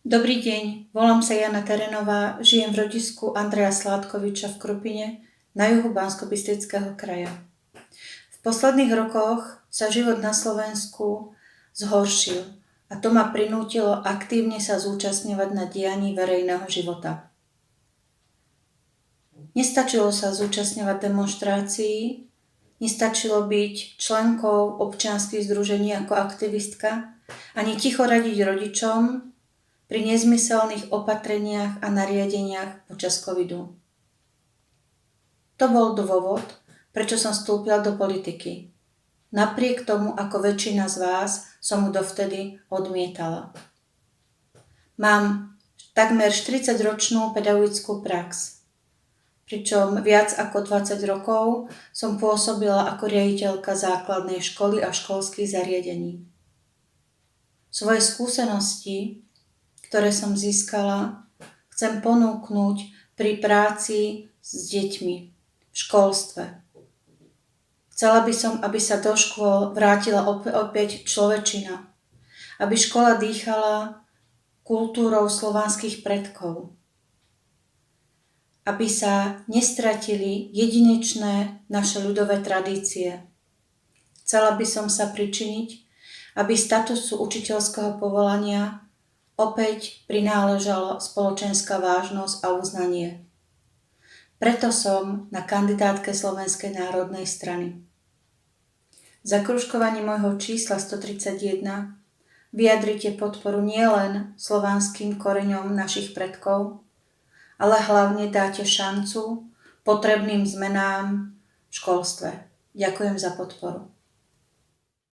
Dobrý deň, volám sa Jana Terenová, žijem v rodisku Andreja Sládkoviča v Krupine na juhu Banskobystrického kraja. V posledných rokoch sa život na Slovensku zhoršil a to ma prinútilo aktívne sa zúčastňovať na dianí verejného života. Nestačilo sa zúčastňovať demonštrácií, nestačilo byť členkou občianskych združení ako aktivistka, ani ticho radiť rodičom pri nezmyselných opatreniach a nariadeniach počas covidu. To bol dôvod, prečo som vstúpila do politiky. Napriek tomu, ako väčšina z vás, som mu dovtedy odmietala. Mám takmer 40-ročnú pedagogickú prax, pričom viac ako 20 rokov som pôsobila ako riaditeľka základnej školy a školských zariadení. Svoje skúsenosti, ktoré som získala, chcem ponúknuť pri práci s deťmi v školstve. Chcela by som, aby sa do škôl vrátila opäť človečina, aby škola dýchala kultúrou slovanských predkov, aby sa nestratili jedinečné naše ľudové tradície. Chcela by som sa pričiniť, aby statusu učiteľského povolania opäť prináležala spoločenská vážnosť a uznanie. Preto som na kandidátke Slovenskej národnej strany. Zakružkovaním môjho čísla 131 vyjadrite podporu nielen slovanským koreňom našich predkov, ale hlavne dáte šancu potrebným zmenám v školstve. Ďakujem za podporu.